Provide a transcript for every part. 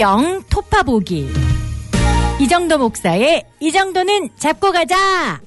성경 토파보기. 이정도 목사의 이 정도는 잡고 가자.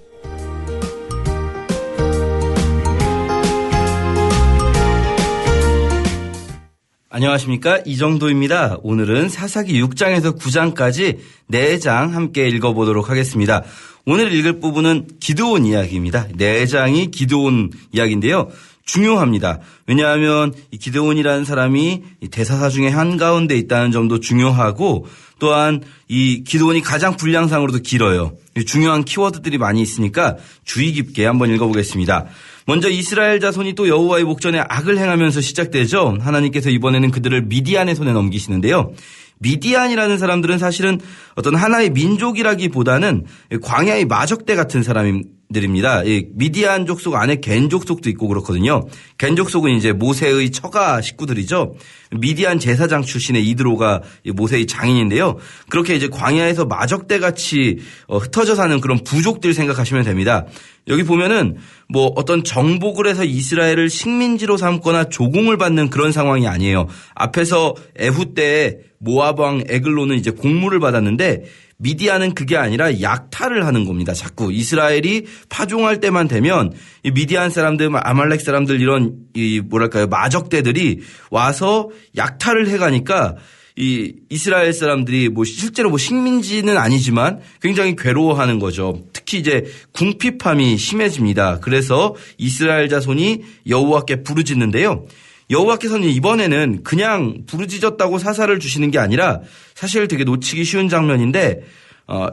안녕하십니까, 이정도입니다. 오늘은 사사기 6장에서 9장까지 4장 함께 읽어보도록 하겠습니다. 오늘 읽을 부분은 기드온 이야기입니다. 4장이 기드온 이야기인데요. 중요합니다. 왜냐하면 이 기드온이라는 사람이 대사사 중에 한가운데 있다는 점도 중요하고, 또한 이 기드온이 가장 분량상으로도 길어요. 중요한 키워드들이 많이 있으니까 주의 깊게 한번 읽어보겠습니다. 먼저 이스라엘 자손이 또 여호와의 목전에 악을 행하면서 시작되죠. 하나님께서 이번에는 그들을 미디안의 손에 넘기시는데요. 미디안이라는 사람들은 사실은 어떤 하나의 민족이라기보다는 광야의 마적대 같은 사람들입니다. 미디안 족속 안에 겐 족속도 있고 그렇거든요. 겐 족속은 이제 모세의 처가 식구들이죠. 미디안 제사장 출신의 이드로가 모세의 장인인데요. 그렇게 이제 광야에서 마적대 같이 흩어져 사는 그런 부족들 생각하시면 됩니다. 여기 보면은 뭐 어떤 정복을 해서 이스라엘을 식민지로 삼거나 조공을 받는 그런 상황이 아니에요. 앞에서 에훗 때 모압 왕 에글론은 이제 공물을 받았는데 미디안은 그게 아니라 약탈을 하는 겁니다. 자꾸 이스라엘이 파종할 때만 되면 이 미디안 사람들, 아말렉 사람들 이런 이 뭐랄까요, 마적대들이 와서 약탈을 해가니까 이 이스라엘 사람들이 뭐 실제로 뭐 식민지는 아니지만 굉장히 괴로워하는 거죠. 특히 이제 궁핍함이 심해집니다. 그래서 이스라엘 자손이 여호와께 부르짖는데요. 여호와께서는 이번에는 그냥 부르짖었다고 사사를 주시는 게 아니라, 사실 되게 놓치기 쉬운 장면인데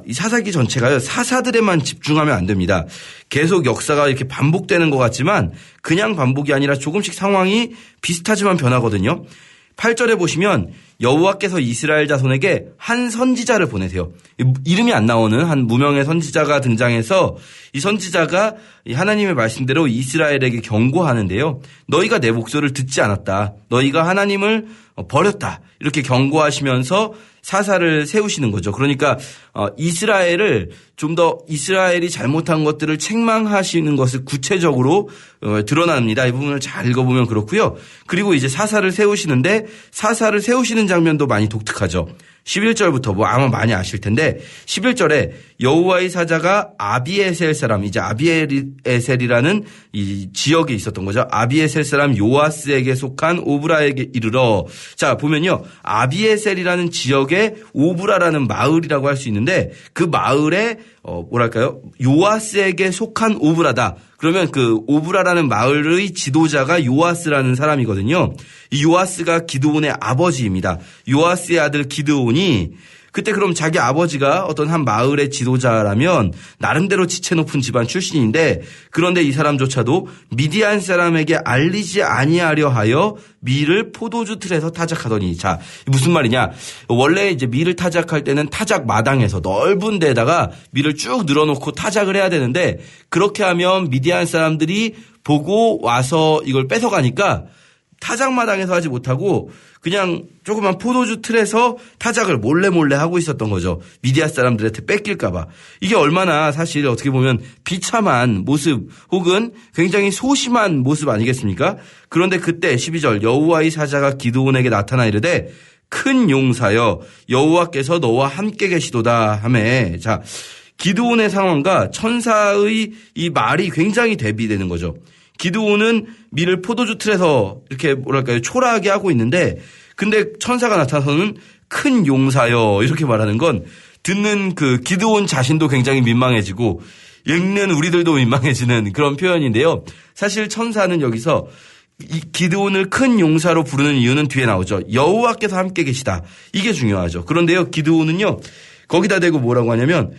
이 사사기 전체가요, 사사들에만 집중하면 안 됩니다. 계속 역사가 이렇게 반복되는 것 같지만 그냥 반복이 아니라 조금씩 상황이 비슷하지만 변하거든요. 8절에 보시면 여호와께서 이스라엘 자손에게 한 선지자를 보내세요. 이름이 안 나오는 한 무명의 선지자가 등장해서 이 선지자가 하나님의 말씀대로 이스라엘에게 경고하는데요. 너희가 내 목소리를 듣지 않았다. 너희가 하나님을 버렸다. 이렇게 경고하시면서 사사를 세우시는 거죠. 그러니까 이스라엘을 좀 더 이스라엘이 잘못한 것들을 책망하시는 것을 구체적으로 드러납니다. 이 부분을 잘 읽어보면 그렇고요. 그리고 이제 사사를 세우시는데 사사를 세우시는 장면도 많이 독특하죠. 11절부터 뭐 아마 많이 아실 텐데 11절에 여호와의 사자가 아비에셀 사람, 이제 아비에셀이라는 이 지역에 있었던 거죠. 아비에셀 사람 요아스에게 속한 오브라에게 이르러. 자, 보면요, 아비에셀이라는 지역에 오브라라는 마을이라고 할 수 있는데 그 마을에 뭐랄까요, 요아스에게 속한 오브라다. 그러면 그 오브라라는 마을의 지도자가 요아스라는 사람이거든요. 이 요아스가 기드온의 아버지입니다. 요아스의 아들 기드온이 그때 그럼 자기 아버지가 어떤 한 마을의 지도자라면 나름대로 지체 높은 집안 출신인데, 그런데 이 사람조차도 미디안 사람에게 알리지 아니하려 하여 밀을 포도주 틀에서 타작하더니. 자, 무슨 말이냐. 원래 이제 밀을 타작할 때는 타작 마당에서 넓은 데다가 밀을 쭉 늘어놓고 타작을 해야 되는데, 그렇게 하면 미디안 사람들이 보고 와서 이걸 뺏어가니까 타작 마당에서 하지 못하고 그냥 조그만 포도주 틀에서 타작을 몰래 하고 있었던 거죠. 미디안 사람들한테 뺏길까 봐. 이게 얼마나 사실 어떻게 보면 비참한 모습 혹은 굉장히 소심한 모습 아니겠습니까? 그런데 그때 12절 여호와의 사자가 기드온에게 나타나 이르되 큰 용사여 여호와께서 너와 함께 계시도다 하매. 자, 기드온의 상황과 천사의 이 말이 굉장히 대비되는 거죠. 기드온은 밀을 포도주 틀에서 이렇게 뭐랄까요, 초라하게 하고 있는데, 근데 천사가 나타나서는 큰 용사여 이렇게 말하는 건 듣는 그 기드온 자신도 굉장히 민망해지고 읽는 우리들도 민망해지는 그런 표현인데요. 사실 천사는 여기서 이 기드온을 큰 용사로 부르는 이유는 뒤에 나오죠. 여호와께서 함께 계시다. 이게 중요하죠. 그런데요, 기드온은요, 거기다 대고 뭐라고 하냐면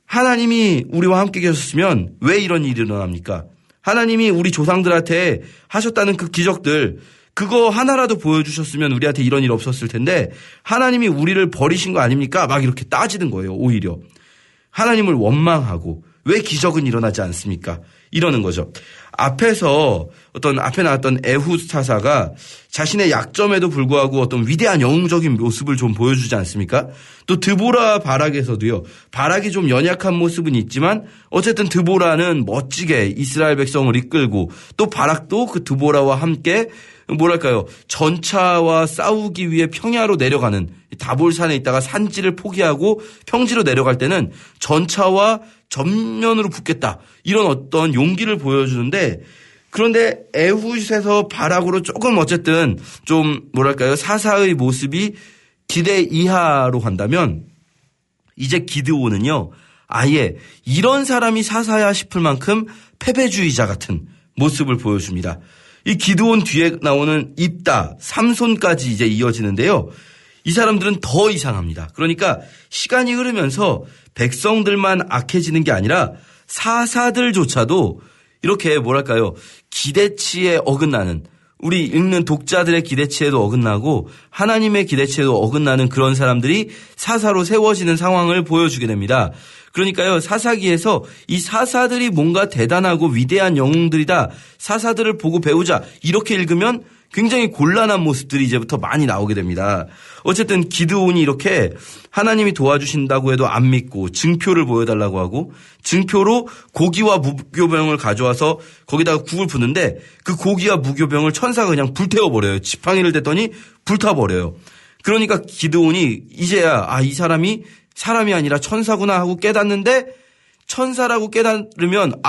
하나님이 우리와 함께 계셨으면 왜 이런 일이 일어납니까? 하나님이 우리 조상들한테 하셨다는 그 기적들, 그거 하나라도 보여주셨으면 우리한테 이런 일 없었을 텐데 하나님이 우리를 버리신 거 아닙니까? 막 이렇게 따지는 거예요. 오히려 하나님을 원망하고 왜 기적은 일어나지 않습니까? 이러는 거죠. 앞에 나왔던 에훗 사사가 자신의 약점에도 불구하고 어떤 위대한 영웅적인 모습을 좀 보여주지 않습니까? 또 드보라 바락에서도요. 바락이 좀 연약한 모습은 있지만 어쨌든 드보라는 멋지게 이스라엘 백성을 이끌고 또 바락도 그 드보라와 함께 뭐랄까요. 전차와 싸우기 위해 평야로 내려가는 다볼산에 있다가 산지를 포기하고 평지로 내려갈 때는 전차와 전면으로 붙겠다. 이런 어떤 용기를 보여주는데 그런데 에훗에서 바락으로 조금 어쨌든 좀 뭐랄까요. 사사의 모습이 기대 이하로 간다면 이제 기드온은요. 아예 이런 사람이 사사야 싶을 만큼 패배주의자 같은 모습을 보여줍니다. 이 기드온 뒤에 나오는 입다, 삼손까지 이제 이어지는데요. 이 사람들은 더 이상합니다. 그러니까 시간이 흐르면서 백성들만 악해지는 게 아니라 사사들조차도 이렇게 뭐랄까요. 기대치에 어긋나는 우리 읽는 독자들의 기대치에도 어긋나고 하나님의 기대치에도 어긋나는 그런 사람들이 사사로 세워지는 상황을 보여주게 됩니다. 그러니까요. 사사기에서 이 사사들이 뭔가 대단하고 위대한 영웅들이다. 사사들을 보고 배우자. 이렇게 읽으면 굉장히 곤란한 모습들이 이제부터 많이 나오게 됩니다. 어쨌든 기드온이 이렇게 하나님이 도와주신다고 해도 안 믿고 증표를 보여달라고 하고 증표로 고기와 무교병을 가져와서 거기다가 국을 붓는데 그 고기와 무교병을 천사가 그냥 불태워버려요. 지팡이를 댔더니 불타버려요. 그러니까 기드온이 이제야 이 사람이 아니라 천사구나 하고 깨닫는데 천사라고 깨달으면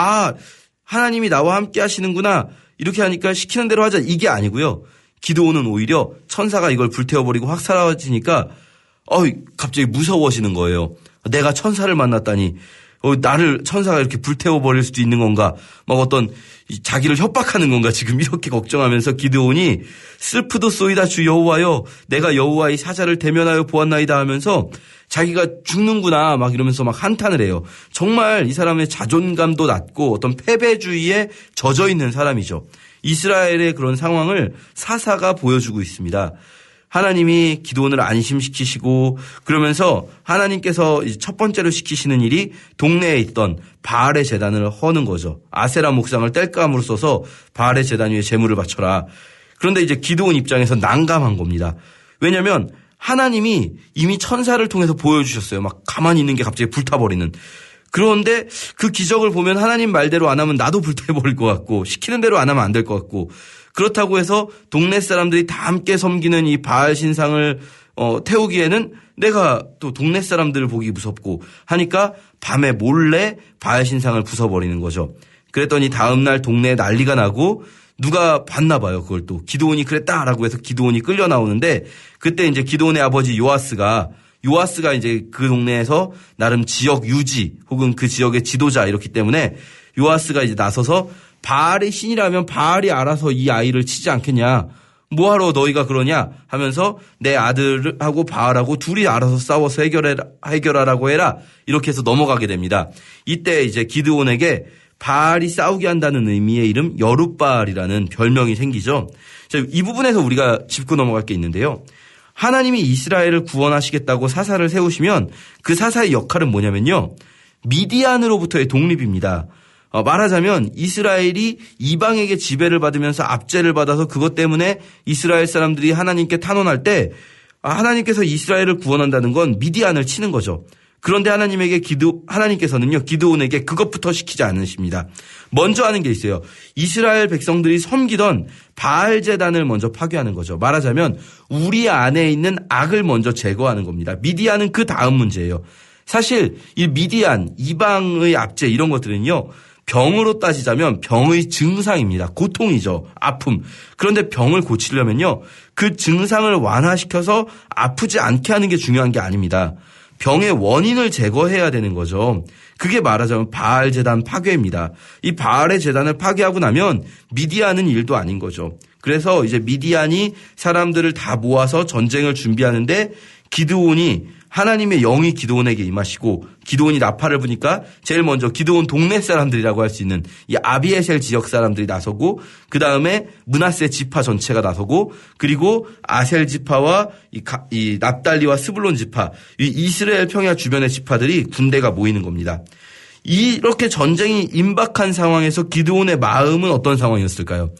하나님이 나와 함께 하시는구나. 이렇게 하니까 시키는 대로 하자. 이게 아니고요. 기드온은 오히려 천사가 이걸 불태워버리고 확 사라지니까 갑자기 무서워지는 거예요. 내가 천사를 만났다니 나를 천사가 이렇게 불태워버릴 수도 있는 건가. 막 어떤 자기를 협박하는 건가 지금 이렇게 걱정하면서 기드온이 슬프도소이다 주 여호와여 내가 여호와의 사자를 대면하여 보았나이다 하면서 자기가 죽는구나 막 이러면서 막 한탄을 해요. 정말 이 사람의 자존감도 낮고 어떤 패배주의에 젖어 있는 사람이죠. 이스라엘의 그런 상황을 사사가 보여주고 있습니다. 하나님이 기드온을 안심시키시고 그러면서 하나님께서 첫 번째로 시키시는 일이 동네에 있던 바알의 제단을 허는 거죠. 아세라 목상을 땔감으로 써서 바알의 제단 위에 제물을 바쳐라. 그런데 이제 기드온 입장에서 난감한 겁니다. 왜냐하면 하나님이 이미 천사를 통해서 보여주셨어요. 막 가만히 있는 게 갑자기 불타버리는. 그런데 그 기적을 보면 하나님 말대로 안 하면 나도 불태워버릴 것 같고 시키는 대로 안 하면 안 될 것 같고 그렇다고 해서 동네 사람들이 다 함께 섬기는 이 바알 신상을 태우기에는 내가 또 동네 사람들을 보기 무섭고 하니까 밤에 몰래 바알 신상을 부숴버리는 거죠. 그랬더니 다음날 동네에 난리가 나고 누가 봤나 봐요. 그걸 또 기드온이 그랬다라고 해서 기드온이 끌려 나오는데 그때 이제 기드온의 아버지 요아스가 이제 그 동네에서 나름 지역 유지 혹은 그 지역의 지도자 이렇기 때문에 요아스가 이제 나서서 바알의 신이라면 바알이 알아서 이 아이를 치지 않겠냐. 뭐하러 너희가 그러냐 하면서 내 아들하고 바알하고 둘이 알아서 싸워서 해결하라고 해라. 이렇게 해서 넘어가게 됩니다. 이때 이제 기드온에게 바알이 싸우게 한다는 의미의 이름 여룻바알이라는 별명이 생기죠. 이 부분에서 우리가 짚고 넘어갈 게 있는데요. 하나님이 이스라엘을 구원하시겠다고 사사를 세우시면 그 사사의 역할은 뭐냐면요. 미디안으로부터의 독립입니다. 말하자면 이스라엘이 이방에게 지배를 받으면서 압제를 받아서 그것 때문에 이스라엘 사람들이 하나님께 탄원할 때 하나님께서 이스라엘을 구원한다는 건 미디안을 치는 거죠. 그런데 하나님께서는요, 기드온에게 그것부터 시키지 않으십니다. 먼저 하는 게 있어요. 이스라엘 백성들이 섬기던 바알 제단을 먼저 파괴하는 거죠. 말하자면 우리 안에 있는 악을 먼저 제거하는 겁니다. 미디안은 그 다음 문제예요. 사실 이 미디안, 이방의 압제 이런 것들은요, 병으로 따지자면 병의 증상입니다. 고통이죠. 아픔. 그런데 병을 고치려면요, 그 증상을 완화시켜서 아프지 않게 하는 게 중요한 게 아닙니다. 병의 원인을 제거해야 되는 거죠. 그게 말하자면 바알 제단 파괴입니다. 이 바알의 제단을 파괴하고 나면 미디안은 일도 아닌 거죠. 그래서 이제 미디안이 사람들을 다 모아서 전쟁을 준비하는데 기드온이 하나님의 영이 기드온에게 임하시고 기드온이 나팔을 부니까 제일 먼저 기드온 동네 사람들이라고 할 수 있는 이 아비에셀 지역 사람들이 나서고 그다음에 므낫세 지파 전체가 나서고 그리고 아셀 지파와 이 납달리와 스불론 지파 이 이스라엘 평야 주변의 지파들이 군대가 모이는 겁니다. 이렇게 전쟁이 임박한 상황에서 기드온의 마음은 어떤 상황이었을까요?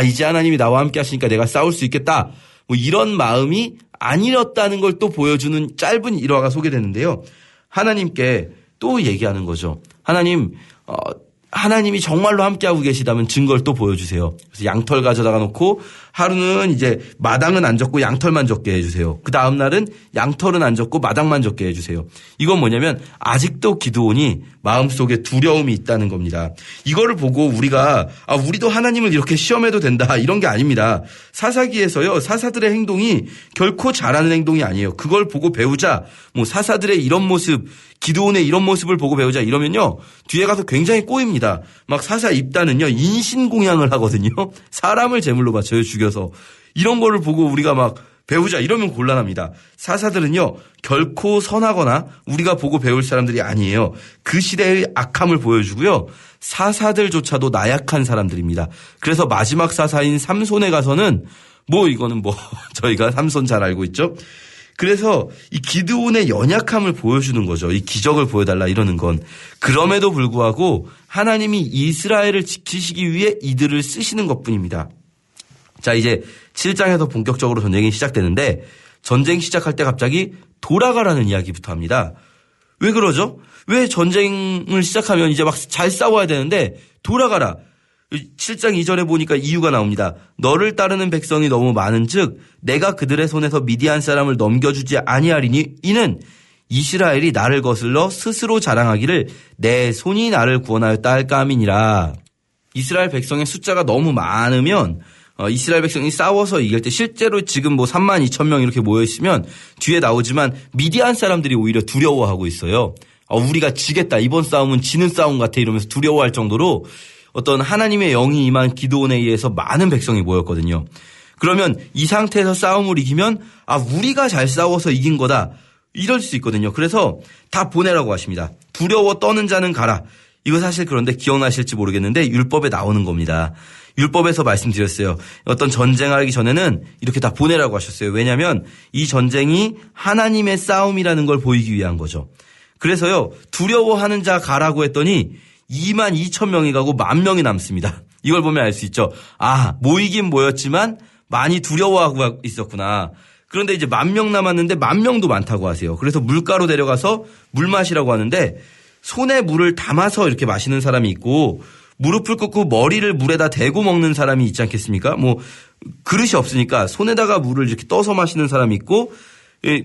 이제 하나님이 나와 함께 하시니까 내가 싸울 수 있겠다. 뭐 이런 마음이 아니었다는 걸 또 보여주는 짧은 일화가 소개되는데요. 하나님께 또 얘기하는 거죠. 하나님이 정말로 함께하고 계시다면 증거를 또 보여주세요. 그래서 양털 가져다가 놓고 하루는 이제 마당은 안 젓고 양털만 젓게 해주세요. 그 다음 날은 양털은 안 젓고 마당만 젓게 해주세요. 이건 뭐냐면 아직도 기드온이 마음속에 두려움이 있다는 겁니다. 이거를 보고 우리가 우리도 하나님을 이렇게 시험해도 된다 이런 게 아닙니다. 사사기에서요 사사들의 행동이 결코 잘하는 행동이 아니에요. 그걸 보고 배우자 뭐 사사들의 이런 모습 기드온의 이런 모습을 보고 배우자 이러면요 뒤에 가서 굉장히 꼬입니다. 막 사사 입단은요 인신공양을 하거든요. 사람을 제물로 바쳐요 죽여서. 이런 거를 보고 우리가 막 배우자 이러면 곤란합니다. 사사들은요 결코 선하거나 우리가 보고 배울 사람들이 아니에요. 그 시대의 악함을 보여주고요. 사사들조차도 나약한 사람들입니다. 그래서 마지막 사사인 삼손에 가서는 이거는 저희가 삼손 잘 알고 있죠. 그래서 이 기드온의 연약함을 보여주는 거죠. 이 기적을 보여달라 이러는 건. 그럼에도 불구하고 하나님이 이스라엘을 지키시기 위해 이들을 쓰시는 것뿐입니다. 자 이제 7장에서 본격적으로 전쟁이 시작되는데 전쟁 시작할 때 갑자기 돌아가라는 이야기부터 합니다. 왜 그러죠? 왜 전쟁을 시작하면 이제 막 잘 싸워야 되는데 돌아가라. 7장 2절에 보니까 이유가 나옵니다. 너를 따르는 백성이 너무 많은즉 내가 그들의 손에서 미디안 사람을 넘겨주지 아니하리니 이는 이스라엘이 나를 거슬러 스스로 자랑하기를 내 손이 나를 구원하였다 할까 함이니라. 이스라엘 백성의 숫자가 너무 많으면 이스라엘 백성이 싸워서 이길 때 실제로 지금 32,000명 이렇게 모여있으면 뒤에 나오지만 미디안 사람들이 오히려 두려워하고 있어요. 우리가 지겠다. 이번 싸움은 지는 싸움 같아 이러면서 두려워할 정도로 어떤 하나님의 영이 임한 기드온에 의해서 많은 백성이 모였거든요. 그러면 이 상태에서 싸움을 이기면 우리가 잘 싸워서 이긴 거다. 이럴 수 있거든요. 그래서 다 보내라고 하십니다. 두려워 떠는 자는 가라. 이거 사실 그런데 기억나실지 모르겠는데 율법에 나오는 겁니다. 율법에서 말씀드렸어요. 어떤 전쟁을 하기 전에는 이렇게 다 보내라고 하셨어요. 왜냐하면 이 전쟁이 하나님의 싸움이라는 걸 보이기 위한 거죠. 그래서요. 두려워하는 자 가라고 했더니 22,000명이 가고 10,000명이 남습니다. 이걸 보면 알 수 있죠. 모이긴 모였지만 많이 두려워하고 있었구나. 그런데 이제 10,000명 남았는데 10,000명도 많다고 하세요. 그래서 물가로 데려가서 물 마시라고 하는데 손에 물을 담아서 이렇게 마시는 사람이 있고 무릎을 꿇고 머리를 물에다 대고 먹는 사람이 있지 않겠습니까? 그릇이 없으니까 손에다가 물을 이렇게 떠서 마시는 사람이 있고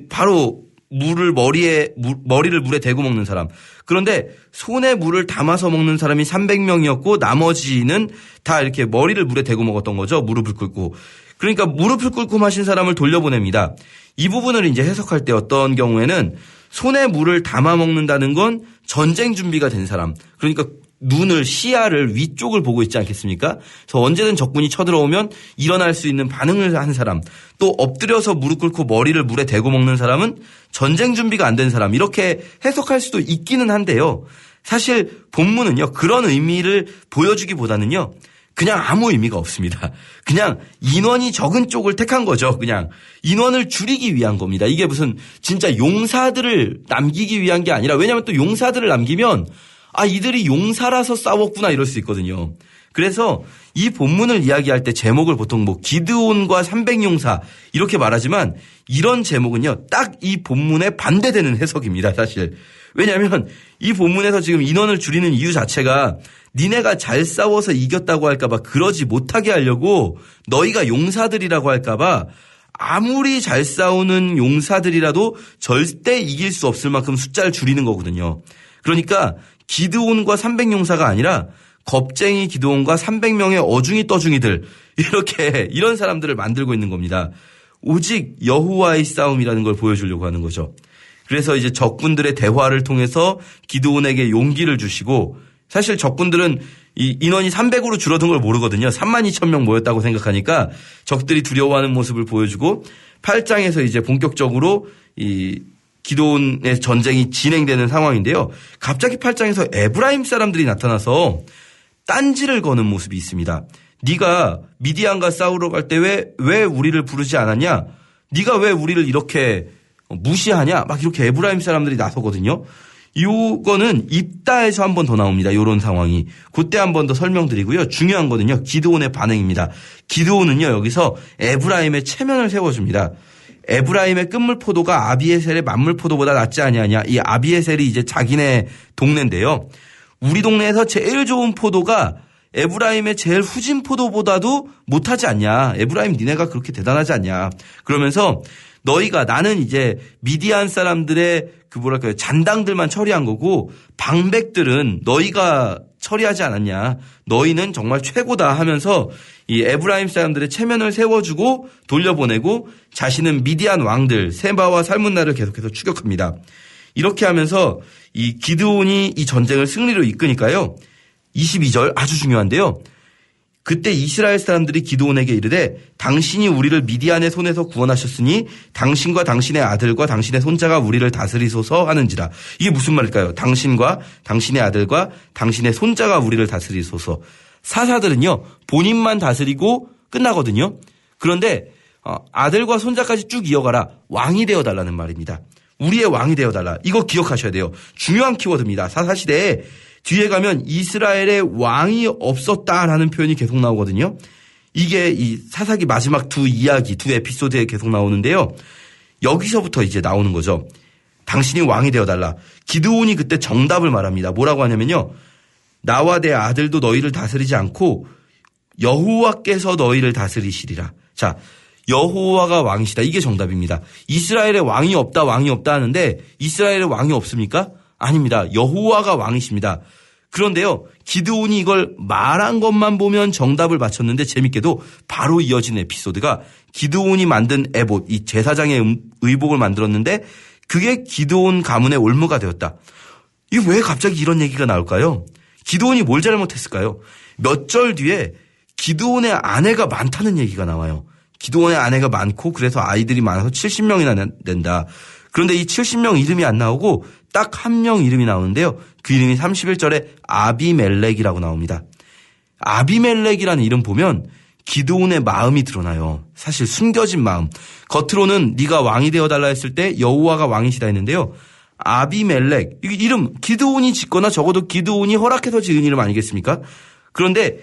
바로 머리를 물에 대고 먹는 사람. 그런데 손에 물을 담아서 먹는 사람이 300명이었고 나머지는 다 이렇게 머리를 물에 대고 먹었던 거죠. 무릎을 꿇고. 그러니까 무릎을 꿇고 마신 사람을 돌려보냅니다. 이 부분을 이제 해석할 때 어떤 경우에는 손에 물을 담아 먹는다는 건 전쟁 준비가 된 사람. 그러니까 눈을 시야를 위쪽을 보고 있지 않겠습니까? 그래서 언제든 적군이 쳐들어오면 일어날 수 있는 반응을 한 사람. 또 엎드려서 무릎 꿇고 머리를 물에 대고 먹는 사람은 전쟁 준비가 안 된 사람. 이렇게 해석할 수도 있기는 한데요. 사실 본문은요. 그런 의미를 보여주기보다는요. 그냥 아무 의미가 없습니다. 그냥 인원이 적은 쪽을 택한 거죠. 그냥 인원을 줄이기 위한 겁니다. 이게 무슨 진짜 용사들을 남기기 위한 게 아니라 왜냐하면 또 용사들을 남기면 이들이 용사라서 싸웠구나 이럴 수 있거든요. 그래서 이 본문을 이야기할 때 제목을 보통 기드온과 300용사 이렇게 말하지만 이런 제목은요. 딱 이 본문에 반대되는 해석입니다. 사실. 왜냐하면 이 본문에서 지금 인원을 줄이는 이유 자체가 니네가 잘 싸워서 이겼다고 할까 봐 그러지 못하게 하려고 너희가 용사들이라고 할까 봐 아무리 잘 싸우는 용사들이라도 절대 이길 수 없을 만큼 숫자를 줄이는 거거든요. 그러니까 기드온과 300용사가 아니라 겁쟁이 기드온과 300명의 어중이 떠중이들 이런 사람들을 만들고 있는 겁니다. 오직 여호와의 싸움이라는 걸 보여주려고 하는 거죠. 그래서 이제 적군들의 대화를 통해서 기드온에게 용기를 주시고 사실 적군들은 이 인원이 300으로 줄어든 걸 모르거든요. 32,000명 모였다고 생각하니까 적들이 두려워하는 모습을 보여주고 8장에서 이제 본격적으로 이 기드온의 전쟁이 진행되는 상황인데요. 갑자기 8장에서 에브라임 사람들이 나타나서 딴지를 거는 모습이 있습니다. 네가 미디안과 싸우러 갈 때 왜 우리를 부르지 않았냐? 네가 왜 우리를 이렇게 무시하냐? 막 이렇게 에브라임 사람들이 나서거든요. 이거는 입다에서 한 번 더 나옵니다. 이런 상황이. 그때 한 번 더 설명드리고요. 중요한 거는요. 기드온의 반응입니다. 기드온은요. 여기서 에브라임의 체면을 세워줍니다. 에브라임의 끝물 포도가 아비에셀의 만물 포도보다 낫지 아니하냐. 이 아비에셀이 이제 자기네 동네인데요. 우리 동네에서 제일 좋은 포도가 에브라임의 제일 후진 포도보다도 못하지 않냐. 에브라임 니네가 그렇게 대단하지 않냐. 그러면서 너희가 나는 이제 미디안 사람들의 그 뭐랄까요 잔당들만 처리한 거고 방백들은 너희가 처리하지 않았냐. 너희는 정말 최고다 하면서 이 에브라임 사람들의 체면을 세워주고 돌려보내고 자신은 미디안 왕들 세바와 살문나를 계속해서 추격합니다. 이렇게 하면서 이 기드온이 이 전쟁을 승리로 이끄니까요. 22절 아주 중요한데요. 그때 이스라엘 사람들이 기드온에게 이르되 당신이 우리를 미디안의 손에서 구원하셨으니 당신과 당신의 아들과 당신의 손자가 우리를 다스리소서 하는지라. 이게 무슨 말일까요? 당신과 당신의 아들과 당신의 손자가 우리를 다스리소서. 사사들은요. 본인만 다스리고 끝나거든요. 그런데 아들과 손자까지 쭉 이어가라. 왕이 되어달라는 말입니다. 우리의 왕이 되어달라. 이거 기억하셔야 돼요. 중요한 키워드입니다. 사사시대에 뒤에 가면 이스라엘의 왕이 없었다라는 표현이 계속 나오거든요. 이게 이 사사기 마지막 두 이야기, 두 에피소드에 계속 나오는데요. 여기서부터 이제 나오는 거죠. 당신이 왕이 되어달라. 기드온이 그때 정답을 말합니다. 뭐라고 하냐면요. 나와 내 아들도 너희를 다스리지 않고 여호와께서 너희를 다스리시리라. 자, 여호와가 왕이시다. 이게 정답입니다. 이스라엘의 왕이 없다 하는데 이스라엘의 왕이 없습니까? 아닙니다. 여호와가 왕이십니다. 그런데요. 기드온이 이걸 말한 것만 보면 정답을 맞췄는데 재밌게도 바로 이어진 에피소드가 기드온이 만든 에봇, 이 제사장의 의복을 만들었는데 그게 기드온 가문의 올무가 되었다. 이게 왜 갑자기 이런 얘기가 나올까요? 기드온이 뭘 잘못했을까요? 몇 절 뒤에 기드온의 아내가 많다는 얘기가 나와요. 기드온의 아내가 많고 그래서 아이들이 많아서 70명이나 된다. 그런데 이 70명 이름이 안 나오고 딱 한 명 이름이 나오는데요. 그 이름이 31절에 아비멜렉이라고 나옵니다. 아비멜렉이라는 이름 보면 기드온의 마음이 드러나요. 사실 숨겨진 마음. 겉으로는 네가 왕이 되어달라 했을 때 여호와가 왕이시다 했는데요. 아비멜렉. 이 이름 기드온이 짓거나 적어도 기드온이 허락해서 지은 이름 아니겠습니까? 그런데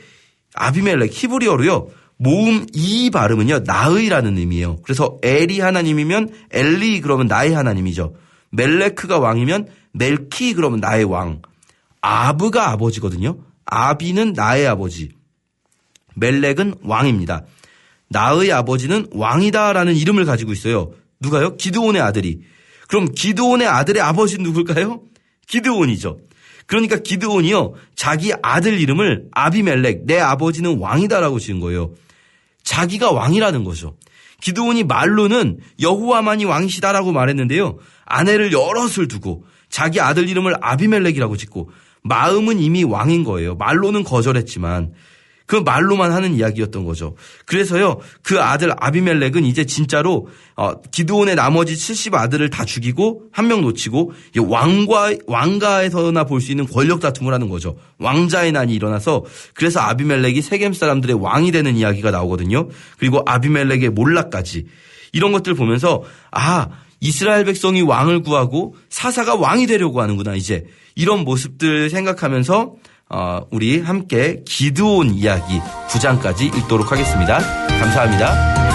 아비멜렉 히브리어로요. 모음 이 발음은요. 나의라는 의미예요. 그래서 엘이 하나님이면 엘리 그러면 나의 하나님이죠. 멜레크가 왕이면 멜키 그러면 나의 왕. 아브가 아버지거든요. 아비는 나의 아버지. 멜렉은 왕입니다. 나의 아버지는 왕이다라는 이름을 가지고 있어요. 누가요? 기드온의 아들이. 그럼 기드온의 아들의 아버지는 누굴까요? 기드온이죠. 그러니까 기드온이요. 자기 아들 이름을 아비멜렉, 내 아버지는 왕이다라고 지은 거예요. 자기가 왕이라는 거죠. 기드온이 말로는 여호와만이 왕이시다라고 말했는데요. 아내를 여럿을 두고 자기 아들 이름을 아비멜렉이라고 짓고 마음은 이미 왕인 거예요. 말로는 거절했지만 그 말로만 하는 이야기였던 거죠. 그래서요. 그 아들 아비멜렉은 이제 진짜로 기드온의 나머지 70 아들을 다 죽이고 한 명 놓치고 왕가에서나 볼 수 있는 권력 다툼을 하는 거죠. 왕자의 난이 일어나서 그래서 아비멜렉이 세겜 사람들의 왕이 되는 이야기가 나오거든요. 그리고 아비멜렉의 몰락까지 이런 것들 보면서 이스라엘 백성이 왕을 구하고 사사가 왕이 되려고 하는구나 이제 이런 모습들 생각하면서 우리 함께 기드온 이야기 9장까지 읽도록 하겠습니다. 감사합니다.